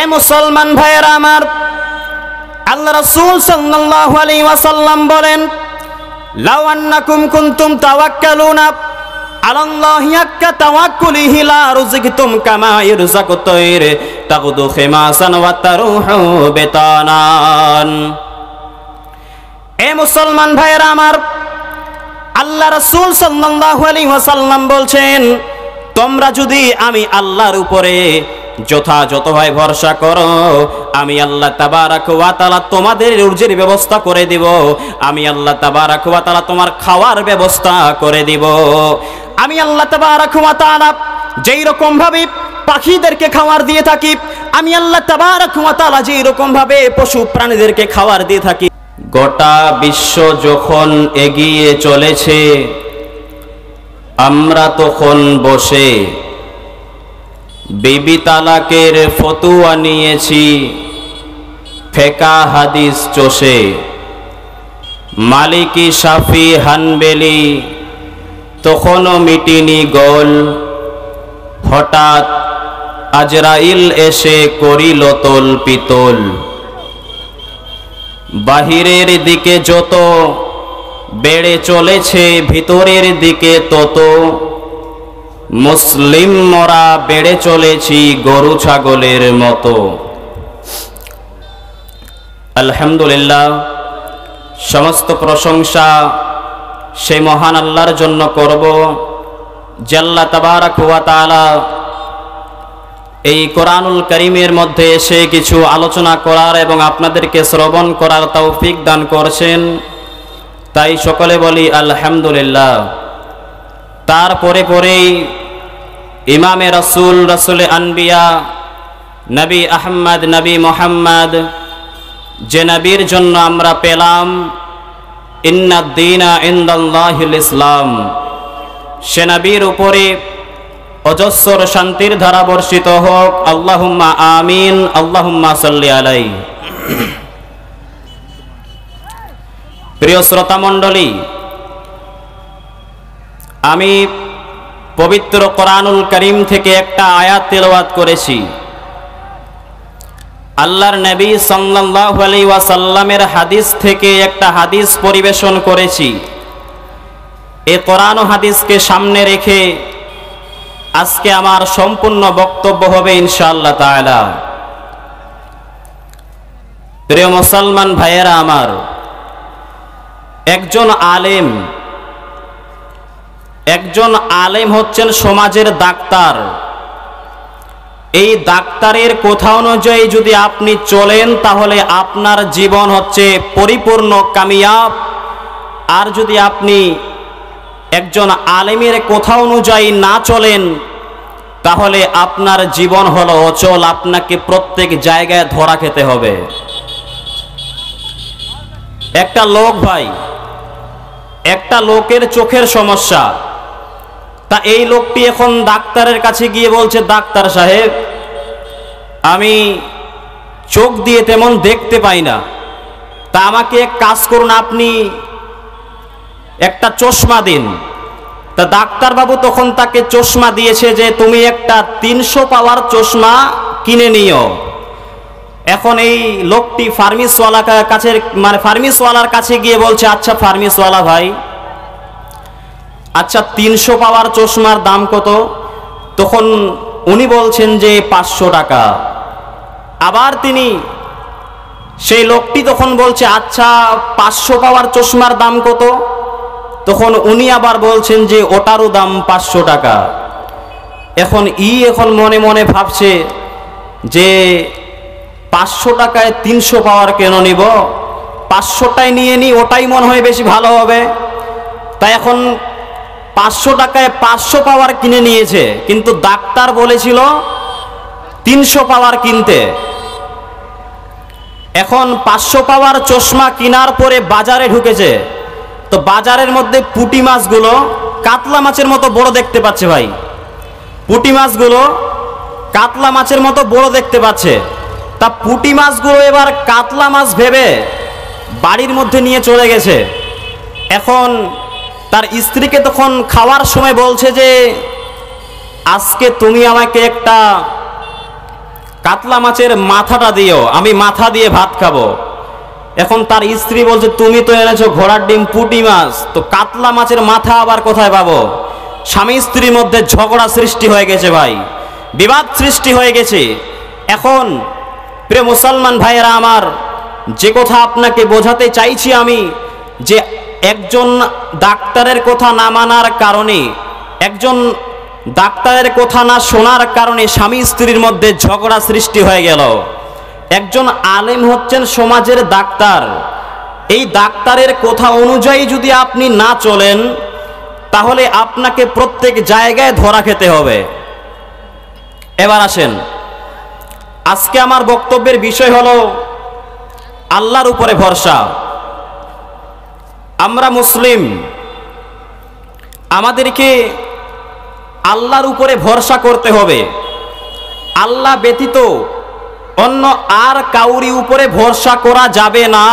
এ মুসলমান ভাইয়েরা আমার, আল্লাহ রাসূল সাল্লাল্লাহু আলাইহি ওয়াসাল্লাম বলেন, লাউ আন্নাকুম কুনতুম তাওয়াক্কালুনা আলাল্লাহি হাক্কা তাওয়াক্কুলিহি লা রুযিকতুম কামা ইরযাকুত তায়র তাগদু খিমাসান ওয়া তারুহু বিতানান। এ মুসলমান ভাইয়েরা আমার, আল্লাহ রাসূল সাল্লাল্লাহু আলাইহি ওয়াসাল্লাম বলছেন, তোমরা যদি আমি আল্লাহর উপরে যথাযথভাবে ভরসা করো, আমি আল্লাহ তাবারাক ওয়া তাআলা তোমাদের রুজির ব্যবস্থা করে দিব, আমি আল্লাহ তাবারাক ওয়া তাআলা তোমার খাওয়ার ব্যবস্থা করে দিব। আমি আল্লাহ তাবারাক ওয়া তাআলা যেই রকম ভাবে পাখিদেরকে খাবার দিয়ে থাকি, আমি আল্লাহ তাবারাক ওয়া তাআলা যেই রকম ভাবে পশু প্রাণীদেরকে খাবার দিয়ে থাকি। গোটা বিশ্ব যখন এগিয়ে চলেছে, আমরা তখন বসে বিবি তালাকের ফতোয়া নিয়েছি ফেকা হাদিস চষে। মালিকি শাফি হানবেলি তখনও মিটিনি গোল, হঠাৎ আজরাইল এসে করিল তোল পিতল। বাহিরের দিকে যত বেড়ে চলেছে, ভিতরের দিকে তত মুসলিম মরা বেড়ে চলেছি গরু ছাগলের মতো। আলহামদুলিল্লাহ, সমস্ত প্রশংসা সেই মহান আল্লাহর জন্য করব, জাল্লা তাবারাক ওয়া তাআলা এই কোরআনুল কারীমের মধ্যে এসে কিছু আলোচনা করার এবং আপনাদেরকে শ্রবণ করার তৌফিক দান করছেন, তাই সকলে বলি আলহামদুলিল্লাহ। তারপরে পরেই ইমামে রাসূল, রাসূলে আনবিয়া, নবী আহমদ, নবী মুহাম্মদ, যে নবীর জন্য আমরা পেলাম ইন্নাদ দীনা ইনদাল্লাহিল ইসলাম, সে নবীর উপরে অজস্র শান্তির ধারা বর্ষিত হোক। আল্লাহুম্মা আমিন, আল্লাহুম্মা সাল্লি আলাইহি। প্রিয় শ্রোতা মণ্ডলী, আমি পবিত্র কোরআনুল কারীম থেকে একটা আয়াত তেলাওয়াত করেছি। আল্লাহর নবী সাল্লাল্লাহু আলাইহি ওয়াসাল্লামের হাদিস থেকে একটা হাদিস পরিবেশন করেছি। এই কোরআন ও হাদিসকে সামনে রেখে আজকে আমার সম্পূর্ণ বক্তব্য হবে ইনশাআল্লাহ তাআলা। প্রিয় মুসলমান ভাইয়েরা আমার, একজন আলেম হচ্ছেন সমাজের ডাক্তার। এই ডাক্তারের কথা অনুযায়ী যদি আপনি চলেন, তাহলে আপনার জীবন হচ্ছে পরিপূর্ণ কামিয়াব। আর যদি আপনি একজন আলেমের কথা অনুযায়ী না চলেন, তাহলে আপনার জীবন হলো অচল, আপনাকে প্রত্যেক জায়গায় ধরা খেতে হবে। একটা লোক ভাই, একটা লোকের চোখের সমস্যা, তা এই লোকটি এখন ডাক্তারের কাছে গিয়ে বলছে, ডাক্তার সাহেব, আমি চোখ দিয়ে তেমন দেখতে পাই না, তা আমাকে এক কাজ করুন, আপনি একটা চশমা দিন। তা ডাক্তারবাবু তখন তাকে চশমা দিয়েছে যে তুমি একটা 300 পাওয়ার চশমা কিনে নিও। এখন এই লোকটি ফার্মেসিওয়ালার কাছে গিয়ে বলছে, আচ্ছা ফার্মেসিওয়ালা ভাই, আচ্ছা 300 পাওয়ার চশমার দাম কত? তখন উনি বলছেন যে 500 টাকা। আবার সেই লোকটি তখন বলছে, আচ্ছা 500 পাওয়ার চশমার দাম কত? তখন উনি আবার বলছেন যে ওটারও দাম 500 টাকা। এখন মনে মনে ভাবছে যে 500 টাকায় 300 পাওয়ার কেন নিব, 500টাই নিয়ে নিই, ওটাই মনে হয় বেশি ভালো হবে। তাই এখন 500 টাকায় 500 পাওয়ার কিনে নিয়েছে, কিন্তু ডাক্তার বলেছিল 300 পাওয়ার কিনতে। এখন 500 পাওয়ার চশমা কেনার পরে বাজারে ঢুকেছে, তো বাজারের মধ্যে পুঁটি মাছগুলো কাতলা মাছের মতো বড় দেখতে পাচ্ছে ভাই। পুঁটি মাছগুলো কাতলা মাছের মতো বড় দেখতে পাচ্ছে। তা পুঁটি মাছগুলো এবার কাতলা মাছ ভেবে বাড়ির মধ্যে নিয়ে চলে গেছে। এখন তার স্ত্রীকে তখন খাওয়ার সময় বলছে যে আজকে তুমি আমাকে একটা কাতলা মাছের মাথাটা দিও, আমি মাথা দিয়ে ভাত খাবো। এখন তার স্ত্রী বলছে তুমি তো এনেছো ঘোড়ার ডিম পুঁটি মাছ, তো কাতলা মাছের মাথা আবার কোথায় পাবো? স্বামী স্ত্রীর মধ্যে ঝগড়া সৃষ্টি হয়ে গেছে ভাই, বিবাদ সৃষ্টি হয়ে গেছে। এখন প্রিয় মুসলমান ভাইয়েরা আমার, যে কথা আপনাকে বোঝাতে চাইছি আমি, যে একজন ডাক্তারের কথা না মানার কারণে, একজন ডাক্তারের কথা না শোনার কারণে স্বামী স্ত্রীর মধ্যে ঝগড়া সৃষ্টি হয়ে গেল। একজন আলেম হচ্ছেন সমাজের ডাক্তার, এই ডাক্তারের কথা অনুযায়ী যদি আপনি না চলেন তাহলে আপনাকে প্রত্যেক জায়গায় ধরা খেতে হবে। এবার আসেন, আজকে আমার বক্তব্যের বিষয় হলো আল্লাহর উপরে ভরসা। আমরা মুসলিম, আমাদেরকে আল্লাহর উপরে ভরসা করতে হবে। আল্লাহ ব্যতীত অন্য আর কাউরি উপরে ভরসা করা যাবে না।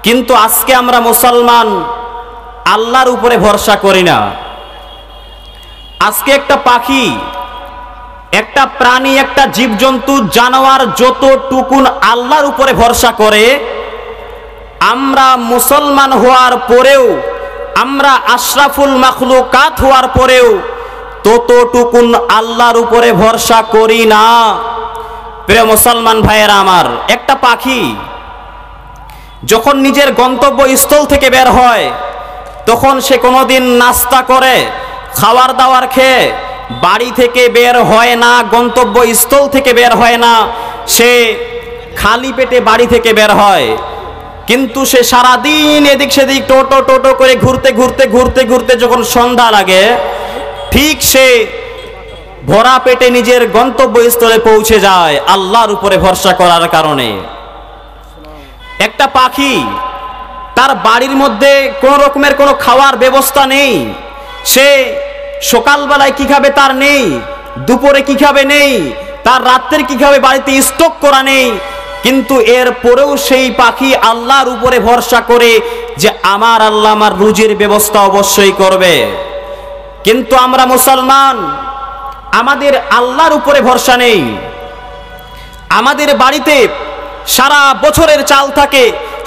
কিন্তু আজকে আমরা মুসলমান আল্লাহর উপরে ভরসা করি না। আজকে একটা পাখি, একটা প্রাণী, একটা জীবজন্তু, জানোয়ার যতটুকুন আল্লাহর উপরে ভরসা করে, আমরা মুসলমান হওয়ার পরেও, আমরা আশরাফুল মাখলুকাত হওয়ার পরেও ততটুকুন আল্লাহর উপরে ভরসা করি না। প্রিয় মুসলমান ভাইয়েরা আমার, একটা পাখি যখন নিজের গন্তব্যস্থল থেকে বের হয় তখন সে কোনোদিন নাস্তা করে, খাবার দাবার খেয়ে বাড়ি থেকে বের হয় না, গন্তব্যস্থল থেকে বের হয় না, সে খালি পেটে বাড়ি থেকে বের হয়। কিন্তু সে সারাদিন এদিক সেদিক টোটো টোটো করে ঘুরতে ঘুরতে ঘুরতে ঘুরতে যখন সন্ধ্যা লাগে, ঠিক সে ভরা পেটে নিজের গন্তব্যস্থলে পৌঁছে যায় আল্লাহর উপরে ভরসা করার কারণে। একটা পাখি, তার বাড়ির মধ্যে কোনো রকমের কোনো খাওয়ার ব্যবস্থা নেই, সে সকালবেলায় কি খাবে তার নেই, দুপুরে কি খাবে নেই, তার রাত্রের কি খাবে বাড়িতে স্টক করা নেই। কিন্তু এর পরেও সেই পাখি আল্লাহর উপরে ভরসা করে যে আমার আল্লাহ আমার রুজির ব্যবস্থা অবশ্যই করবে। কিন্তু আমরা মুসলমান, আমাদের আল্লাহর উপরে ভরসা নেই। আমাদের বাড়িতে সারা বছরের চাল থাকে,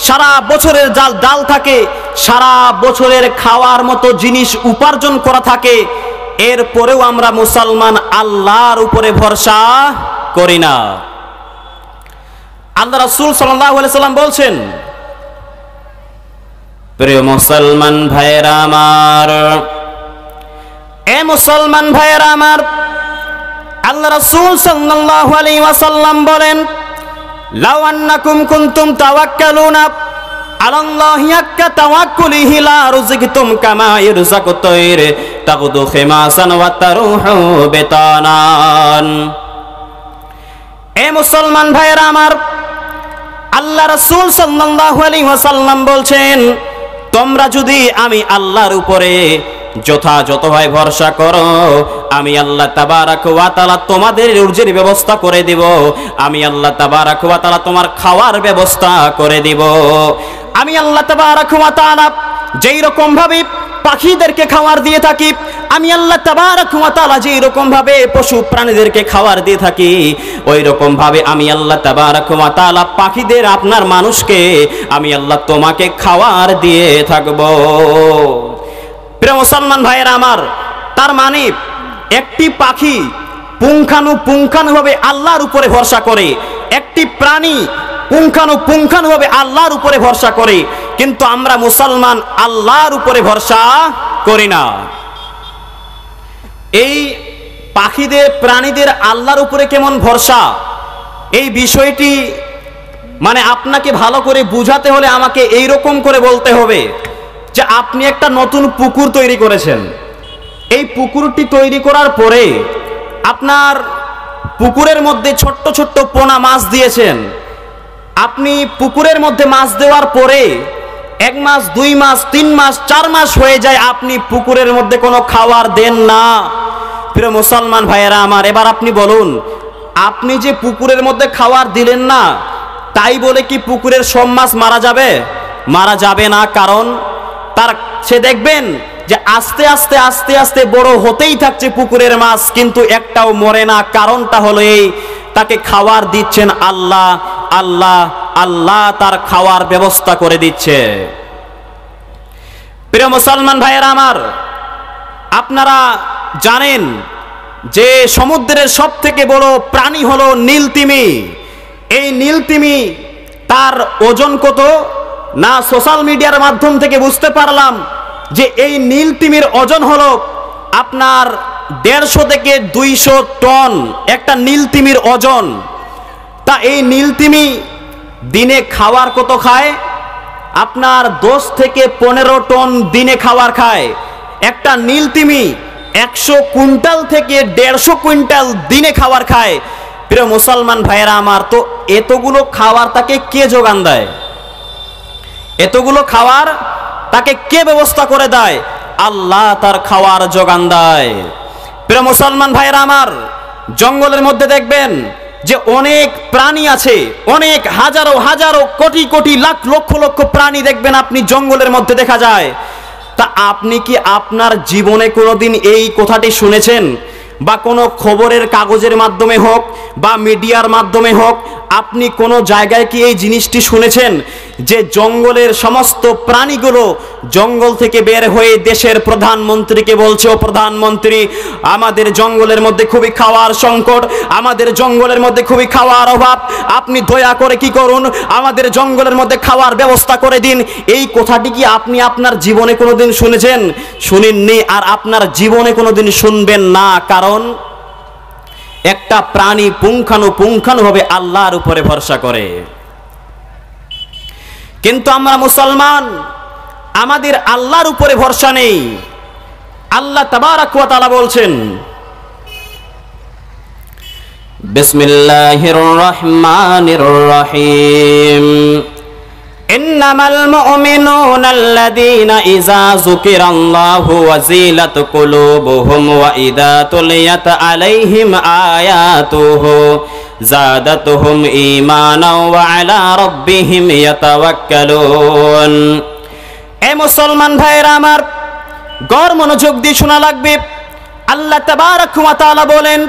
সারা বছরের ডাল থাকে, সারা বছরের খাওয়ার মতো জিনিস উপার্জন করা থাকে, এরপরেও আমরা মুসলমান আল্লাহর উপরে ভরসা করি না। আল্লাহ রাসূল সাল্লাল্লাহু আলাইহি সাল্লাম বলছেন, প্রিয় মুসলমান ভাইয়েরা আমার, এ মুসলমান ভাইয়েরা আমার, আল্লাহ রাসূল সাল্লাল্লাহু আলাইহি ওয়াসাল্লাম বলেন, লাউ আন্নাকুম কুনতুম তাওয়াক্কালুনা আলাল্লাহি হাক্কা তাওয়াক্কুলিহি লা রুযিকতুম কামা ইরযাকুত তায়র তাগদু খিমাসান ওয়া তারুহু বিতানান। এ মুসলমান ভাইয়েরা আমার, আল্লাহ রাসূল সাল্লাল্লাহু আলাইহি ওয়াসাল্লাম বলছেন, তোমরা যদি আমি আল্লাহর উপরে যথাযথভাবে ভরসা করো, আমি আল্লাহ তাবারাক ওয়া তাআলা তোমাদের রুজির ব্যবস্থা করে দিব, আমি আল্লাহ তাবারাক ওয়া তাআলা তোমার খাওয়ার ব্যবস্থা করে দিব। আমি আল্লাহ তাবারাক ওয়া তাআলা যেই রকম ভাবে পাখিদেরকে খাবার দিয়ে থাকি, আমি আল্লাহ তাবারাক ওয়া তাআলা যেই রকম ভাবে পশু প্রাণীদেরকে খাবার দিয়ে থাকি, ওই রকম ভাবে আমি আল্লাহ তাবারাক ওয়া তাআলা পাখিদের, আপনার মানুষকে আমি আল্লাহ তোমাকে খাবার দিয়ে থাকবো। প্রিয় মুসলমান ভাইয়েরা আমার, তার মানে একটি পাখি পুঙ্খানুপুঙ্খানুভাবে আল্লাহর উপরে ভরসা করে, একটি প্রাণী পুঙ্খানুপুঙ্খানুভাবে আল্লাহর উপরে ভরসা করে, কিন্তু আমরা মুসলমান আল্লাহর উপরে ভরসা করি না। এই পাখিদের, প্রাণীদের আল্লাহর উপরে কেমন ভরসা, এই বিষয়টি মানে আপনাকে ভালো করে বুঝাতে হলে আমাকে এই রকম করে বলতে হবে যে আপনি একটা নতুন পুকুর তৈরি করেছেন, এই পুকুরটি তৈরি করার পরে আপনার পুকুরের মধ্যে ছোট্ট ছোট্ট পোনা মাছ দিয়েছেন। আপনি পুকুরের মধ্যে মাছ দেওয়ার পরে 1 মাস, 2 মাস, 3 মাস, 4 মাস হয়ে যায়, আপনি পুকুরের মধ্যে কোনো খাবার দেন না। প্রিয় মুসলমান ভাইয়েরা আমার, এবার আপনি বলুন, আপনি যে পুকুরের মধ্যে খাবার দিলেন না, তাই বলে কি পুকুরের সব মাছ মারা যাবে? মারা যাবে না। কারণ সে দেখবেন যে আস্তে আস্তে আস্তে আস্তে বড় হতেই থাকছে পুকুরের মাছ, কিন্তু একটাও মরে না। কারণটা হলো এই, তাকে খাওয়ার দিচ্ছেন আল্লাহ, আল্লাহ আল্লাহ তার খাওয়ার ব্যবস্থা করে দিচ্ছে। প্রিয় মুসলমান ভাইয়েরা আমার, আপনারা জানেন যে সমুদ্রের সব থেকে বড় প্রাণী হলো নীলতিমি। এই নীলতিমি তার ওজন কত না সোশ্যাল মিডিয়ার মাধ্যম থেকে বুঝতে পারলাম যে এই নীলতিমির ওজন হলো আপনার 150 থেকে 200 টন একটা নীলতিমির ওজন। তা এই নীলতিমি দিনে খাবার কত খায়? আপনার 10 থেকে 15 টন দিনে খাবার খায়। একটা নীলতিমি 100 কুইন্টাল থেকে 150 কুইন্টাল দিনে খাবার খায়। প্রিয় মুসলমান ভাইয়েরা আমার, তো এতগুলো খাবার তাকে কে যোগান দেয়? এতগুলো খাবার তাকে কে ব্যবস্থা করে দেয়? আল্লাহ তার খাওয়ার যোগান দেয়। প্রিয় মুসলমান ভাইয়েরা আমার, জঙ্গলের মধ্যে দেখবেন যে অনেক প্রাণী আছে, অনেক হাজারো হাজারো কোটি কোটি লাখ লক্ষ লক্ষ প্রাণী দেখবেন আপনি জঙ্গলের মধ্যে দেখা যায়। তা আপনি কি আপনার জীবনে কোনোদিন এই কথাটি শুনেছেন? বা কোনো খবরের কাগজের মাধ্যমে হোক বা মিডিয়ার মাধ্যমে হোক, আপনি কোনো জায়গায় কি এই জিনিসটি শুনেছেন যে জঙ্গলের সমস্ত প্রাণীগুলো জঙ্গল থেকে বের হয়ে দেশের প্রধানমন্ত্রীকে বলছে, ও প্রধানমন্ত্রী, আমাদের জঙ্গলের মধ্যে খুবই খাওয়ার সংকট, আমাদের জঙ্গলের মধ্যে খুবই খাওয়ার অভাব, আপনি দয়া করে কি করুন, আমাদের জঙ্গলের মধ্যে খাওয়ার ব্যবস্থা করে দিন। এই কথাটি কি আপনি আপনার জীবনে কোনোদিন শুনেছেন? শুনেননি, আর আপনার জীবনে কোনোদিন শুনবেন না। কারণ একটা প্রাণী পুঙ্খানুপুঙ্খানুভাবে আল্লাহর উপরে ভরসা করে। কিন্তু আমরা মুসলমান, আমাদের আল্লাহর উপরে ভরসা নেই। আল্লাহ তাবারাক ওয়া তাআলা বলছেন, বিসমিল্লাহির রহমানির রহিম, ইন্নামাল মুমিনুনা আল্লাযীনা ইযা যুকিরাল্লাহু ওয়াজিলাত কুলুবুহুম ওয়া ইযা তুলিয়াত আলাইহিম আয়াতুহু যাদাতুহুম ঈমানাও ওয়া আলা রাব্বিহিম ইয়াতাওয়াক্কালুন। এ মুসলমান ভাইরা আমার, গড় মনোযোগ দিয়ে শোনা লাগবে। আল্লাহ তাবারাক ওয়া তাআলা বলেন,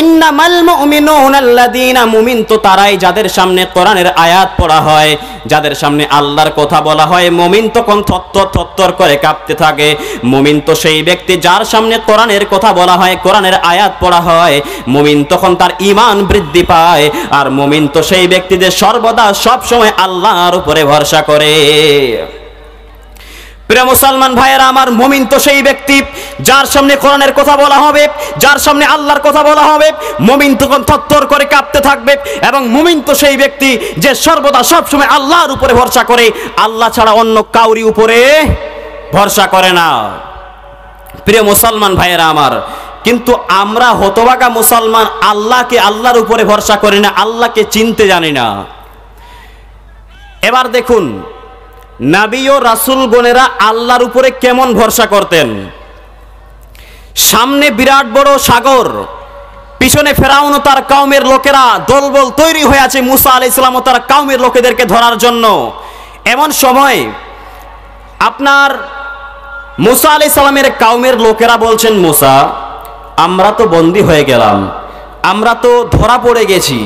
ইন্নামাল মুমিনুনা আল্লাযীনা, মুমিন তো তারাই যাদের সামনে কোরআনের আয়াত পড়া হয়, যাদের সামনে আল্লাহর কথা বলা হয়, মুমিন তখন থরথর করে কাঁপতে থাকে। মুমিন তো সেই ব্যক্তি যার সামনে কোরআনের কথা বলা হয়, কোরআনের আয়াত পড়া হয়, মুমিন তখন তার ঈমান বৃদ্ধি পায়। আর মুমিন তো সেই ব্যক্তি যে সর্বদা সব সময় আল্লাহর উপরে ভরসা করে। প্রিয় মুসলমান ভাইয়েরা আমার, মুমিন তো সেই ব্যক্তি যার সামনে কোরআনের কথা বলা হবে, যার সামনে আল্লাহর কথা বলা হবে, মুমিন তখন থরথর করে কাঁপতে থাকবে। এবং মুমিন তো সেই ব্যক্তি যে সর্বদা সবসময় আল্লাহর উপরে ভরসা করে, আল্লাহ ছাড়া অন্য কাউরি উপরে ভরসা করে না। প্রিয় মুসলমান ভাইয়েরা আমার, কিন্তু আমরা হতভাগা মুসলমান আল্লাহকে, আল্লাহর উপরে ভরসা করি না, আল্লাহকে চিনতে জানি না। এবার দেখুন, নবী ও রাসূলগণেরা আল্লাহর উপরে কেমন ভরসা করতেন। সামনে বিরাট বড় সাগর, পিছনে ফেরাউন ও তার কওমের লোকেরা দলবল তৈরি হয়ে আছে মুসা আলাইহিস সালাম ও তার কওমের লোকেদেরকে ধরার জন্য। এমন সময় আপনার মুসা আলাইহিস সালামের কওমের লোকেরা বলছেন, মুসা, আমরা তো বন্দী হয়ে গেলাম, আমরা তো ধরা পড়ে গেছি,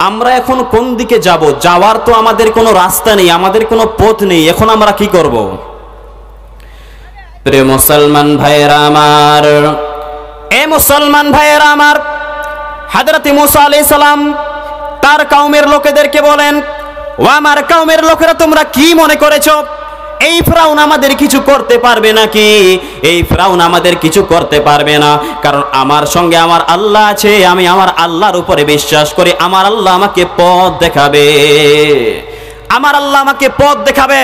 আমরা এখন কোন দিকে যাব? যাওয়ার তো আমাদের কোনো রাস্তা নেই, আমাদের কোনো পথ নেই, এখন আমরা কি করব? প্রিয় মুসলমান ভাইয়েরা আমার, এ মুসলমান ভাইয়েরা আমার, হযরত মুসা আলাইহিস সালাম তার কওমের লোকেদেরকে বলেন, ও আমার কওমের লোকেরা, তোমরা কি মনে করেছো এই ফিরআউন আমাদের কিছু করতে পারবে নাকি? এই ফিরআউন আমাদের কিছু করতে পারবে না, কারণ আমার সঙ্গে আমার আল্লাহ আছে, আমি আমার আল্লাহর উপরে বিশ্বাস করি, আমার আল্লাহ আমাকে পথ দেখাবে, আমার আল্লাহ আমাকে পথ দেখাবে।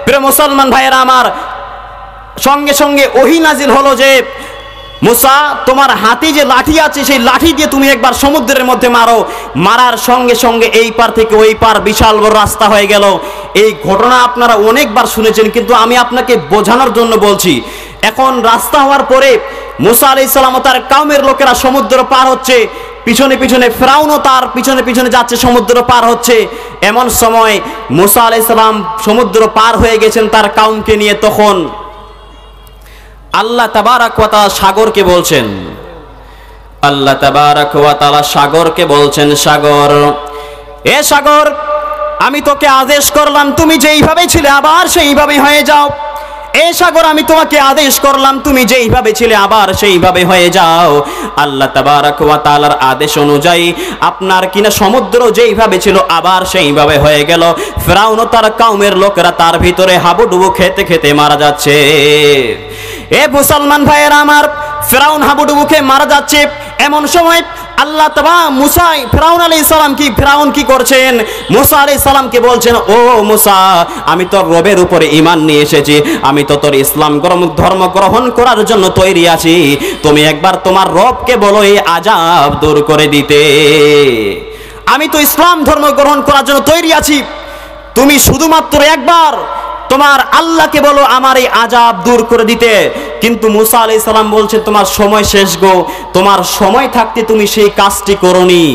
প্রিয় মুসলমান ভাইয়েরা আমার, সঙ্গে সঙ্গে ওহী নাজিল হলো যে, মুসা, তোমার হাতে যে লাঠি আছে সেই লাঠি দিয়ে তুমি একবার সমুদ্রের মধ্যে মারো। মারার সঙ্গে সঙ্গে এই পার থেকে ওই পার বিশাল বড় রাস্তা হয়ে গেল। এই ঘটনা আপনারা অনেকবার শুনেছেন, কিন্তু আমি আপনাকে বোঝানোর জন্য বলছি। এখন রাস্তা হওয়ার পরে মুসা আলাইহিস সালাম ও তার কওমের লোকেরা সমুদ্র পার হচ্ছে, পিছনে পিছনে ফিরআউনও তার পিছনে পিছনে যাচ্ছে, সমুদ্র পার হচ্ছে। এমন সময় মুসা আলাইহিস সালাম সমুদ্র পার হয়ে গেছেন তার কওমকে নিয়ে। তখন আল্লাহ তাবারাক ওয়া তাআলা সাগরকে বলছেন, আল্লাহ তাবারক ওয়া তাআলা সাগরকে বলছেন, সাগর, এ সাগর, আমি তোকে আদেশ করলাম তুমি যেইভাবে ছিলে আবার সেইভাবে হয়ে যাও। এ সাগর, আমি তোমাকে আদেশ করলাম তুমি যেইভাবে ছিলে আবার সেইভাবে হয়ে যাও। আল্লাহ তাবারক ওয়া তাআলার আদেশ অনুযায়ী আপনার কিনা সমুদ্র যেইভাবে ছিল আবার সেইভাবে হয়ে গেল। ফিরআউন ও তার কওমের লোকেরা তার ভিতরে হাবুডুবু খেতে খেতে মারা যাচ্ছে। এ মুসলমান ভাইয়েরা আমার, ফিরআউন হাবুডুবু খেয়ে মারা যাচ্ছে। এমন সময় আল্লাহ তাআলা ফিরআউন কি করছেন, মুসা আলাইহিস সালামকে বলছেন, ও মুসা, আমি তোর রবের উপরে ঈমান নিয়ে এসেছি, আমি তো তোর ইসলাম ধর্ম গ্রহণ করার জন্য তৈরি আছি, তুমি একবার তোমার রবকে বলো এই আযাব দূর করে দিতে। আমি তো ইসলাম ধর্ম গ্রহণ করার জন্য তৈরি আছি, তুমি শুধুমাত্র একবার তোমার আল্লাহকে বলো আমার এই আযাব দূর করে দিতে। কিন্তু মুসা আলাইহিস সালাম বলছেন, তোমার সময় শেষ গো, তোমার সময় থাকতে তুমি সেই কাজটি করোনি।